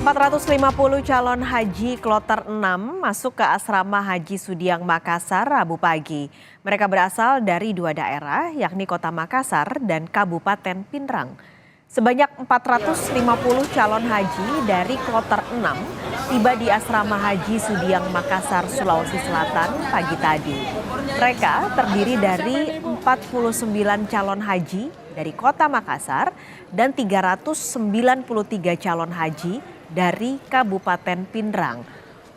450 calon haji kloter 6 masuk ke asrama Haji Sudiang Makassar Rabu pagi. Mereka berasal dari dua daerah, yakni Kota Makassar dan Kabupaten Pinrang. Sebanyak 450 calon haji dari kloter 6 tiba di asrama Haji Sudiang Makassar, Sulawesi Selatan pagi tadi. Mereka terdiri dari 49 calon haji dari Kota Makassar dan 393 calon haji dari Kabupaten Pinrang.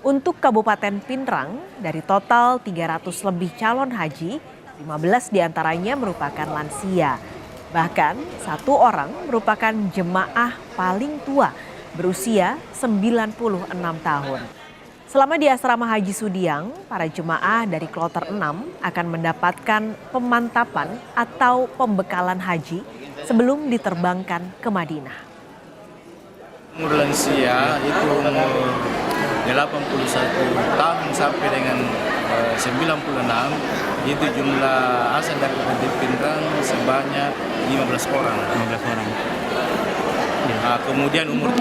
Untuk Kabupaten Pinrang, dari total 300 lebih calon haji, 15 diantaranya merupakan lansia. Bahkan satu orang merupakan jemaah paling tua berusia 96 tahun. Selama di asrama Haji Sudiang, para jemaah dari kloter 6 akan mendapatkan pemantapan atau pembekalan haji sebelum diterbangkan ke Madinah. Umur lansia itu umur 81 tahun sampai dengan 96, itu jumlah asal dari Kabupaten Pinrang sebanyak 15 orang. Nah, kemudian umur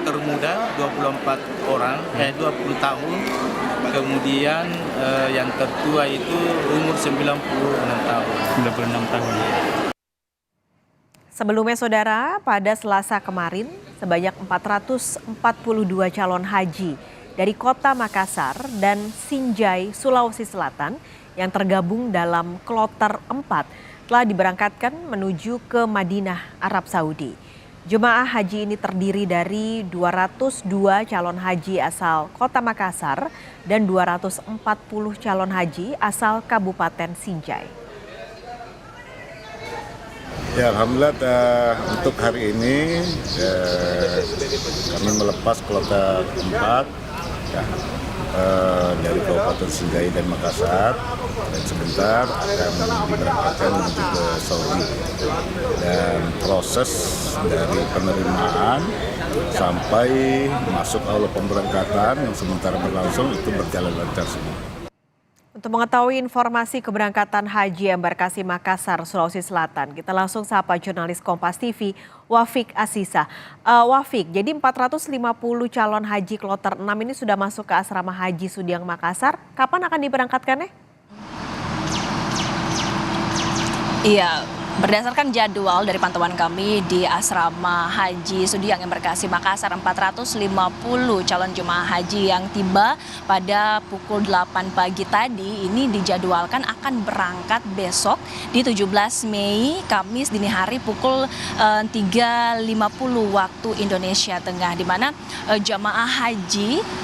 termuda 24 orang, 20 tahun. Kemudian yang tertua itu umur 96 tahun. Sebelumnya saudara, pada Selasa kemarin sebanyak 442 calon haji dari Kota Makassar dan Sinjai, Sulawesi Selatan yang tergabung dalam kloter 4 telah diberangkatkan menuju ke Madinah, Arab Saudi. Jemaah haji ini terdiri dari 202 calon haji asal Kota Makassar dan 240 calon haji asal Kabupaten Sinjai. Ya, alhamdulillah untuk hari ini kami melepas kloter 4 ya, dari Kabupaten Sinjai dan Makassar, dan sebentar akan diberangkatkan menuju ke Saudi. Dan proses dari penerimaan sampai masuk aula pemberangkatan yang sementara berlangsung itu berjalan lancar semua. Untuk mengetahui informasi keberangkatan haji embarkasi Makassar, Sulawesi Selatan, kita langsung sapa jurnalis Kompas TV, Wafik Asisa. Wafik, jadi 450 calon haji kloter 6 ini sudah masuk ke asrama Haji Sudiang Makassar. Kapan akan diberangkatkannya? Iya, berdasarkan jadwal dari pantauan kami di asrama Haji Sudiang Embarkasi Makassar, 450 calon jemaah haji yang tiba pada pukul 8 pagi tadi ini dijadwalkan akan berangkat besok di 17 Mei, Kamis dini hari pukul 3.50 waktu Indonesia Tengah, di mana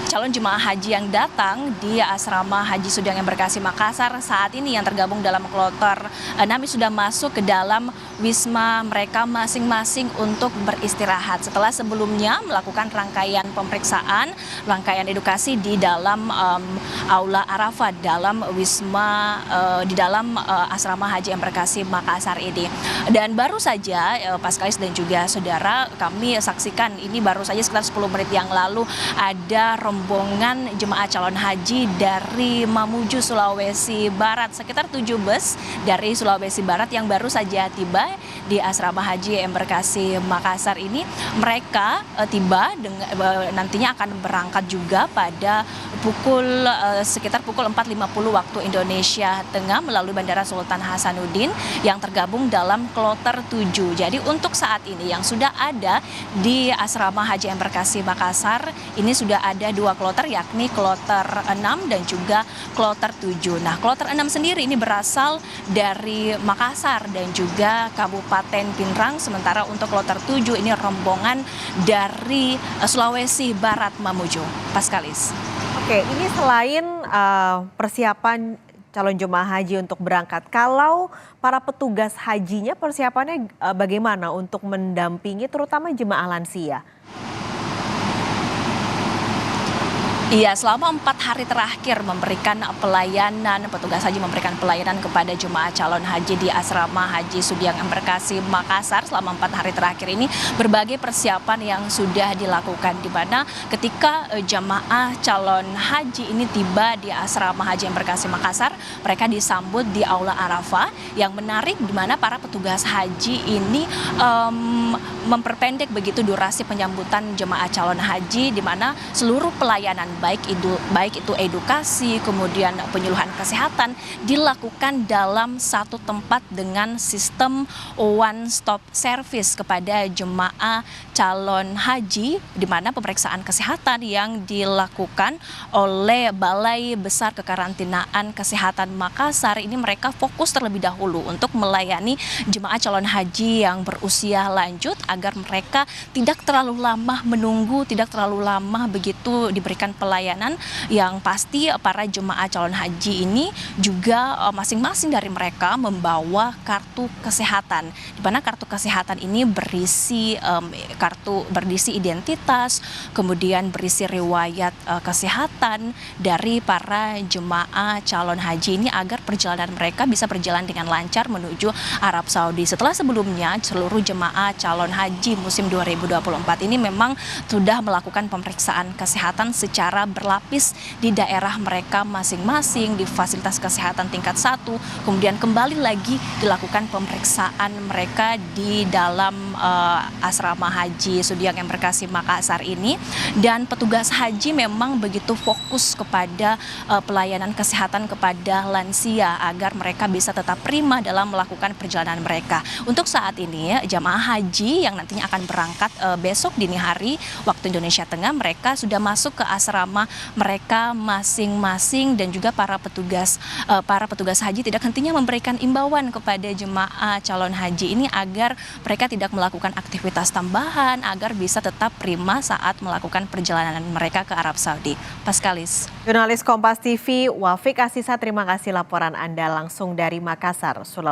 calon jemaah haji yang datang di asrama Haji Sudiang Embarkasi Makassar saat ini yang tergabung dalam kloter 6 sudah masuk ke dalam wisma mereka masing-masing untuk beristirahat setelah sebelumnya melakukan rangkaian pemeriksaan, rangkaian edukasi di dalam aula Arafat dalam wisma di dalam asrama Haji Embarkasi Makassar ini. Dan baru saja Paskalis dan juga saudara, kami saksikan ini baru saja sekitar 10 menit yang lalu ada rombongan jemaah calon haji dari Mamuju, Sulawesi Barat, sekitar 7 bus dari Sulawesi Barat yang baru saja tiba di asrama Haji Embarkasi Makassar ini. Mereka tiba nantinya akan berangkat juga pada sekitar pukul 4.50 waktu Indonesia Tengah melalui Bandara Sultan Hasanuddin yang tergabung dalam kloter 7. Jadi untuk saat ini yang sudah ada di asrama Haji Embarkasi Makassar ini sudah ada 2 kloter, yakni kloter 6 dan juga kloter 7. Nah, kloter 6 sendiri ini berasal dari Makassar dan juga Kabupaten Pinrang, sementara untuk kloter 7 ini rombongan dari Sulawesi Barat Mamuju. Paskalis. Oke, ini selain persiapan calon jemaah haji untuk berangkat, kalau para petugas hajinya persiapannya bagaimana untuk mendampingi terutama jemaah lansia? Iya, selama 4 hari terakhir memberikan pelayanan, petugas haji memberikan pelayanan kepada jemaah calon haji di asrama Haji Sudiang Embarkasi Makassar. Selama 4 hari terakhir ini berbagai persiapan yang sudah dilakukan, di mana ketika jemaah calon haji ini tiba di asrama Haji Embarkasi Makassar, mereka disambut di Aula Arafah. Yang menarik di mana para petugas haji ini memperpendek begitu durasi penyambutan jemaah calon haji, di mana seluruh pelayanan baik itu edukasi, kemudian penyuluhan kesehatan dilakukan dalam satu tempat dengan sistem one stop service kepada jemaah calon haji, di mana pemeriksaan kesehatan yang dilakukan oleh Balai Besar Kekarantinaan Kesehatan Makassar ini mereka fokus terlebih dahulu untuk melayani jemaah calon haji yang berusia lanjut agar mereka tidak terlalu lama menunggu, tidak terlalu lama begitu diberikan pelayanan. Yang pasti para jemaah calon haji ini juga masing-masing dari mereka membawa kartu kesehatan, di mana kartu kesehatan ini berisi identitas, kemudian berisi riwayat kesehatan dari para jemaah calon haji ini agar perjalanan mereka bisa berjalan dengan lancar menuju Arab Saudi. Setelah sebelumnya seluruh jemaah calon haji musim 2024 ini memang sudah melakukan pemeriksaan kesehatan secara berlapis di daerah mereka masing-masing di fasilitas kesehatan tingkat 1, kemudian kembali lagi dilakukan pemeriksaan mereka di dalam asrama haji Sudiang Embarkasi Makassar ini. Dan petugas haji memang begitu fokus kepada pelayanan kesehatan kepada lansia agar mereka bisa tetap prima dalam melakukan perjalanan mereka. Untuk saat ini jamaah haji yang nantinya akan berangkat besok dini hari waktu Indonesia Tengah, mereka sudah masuk ke asrama mereka masing-masing, dan juga para petugas haji tidak hentinya memberikan imbauan kepada jemaah calon haji ini agar mereka tidak melakukan aktivitas tambahan, agar bisa tetap prima saat melakukan perjalanan mereka ke Arab Saudi. Paskalis. Jurnalis Kompas TV Wafik Asisa, terima kasih laporan Anda langsung dari Makassar, Sulawesi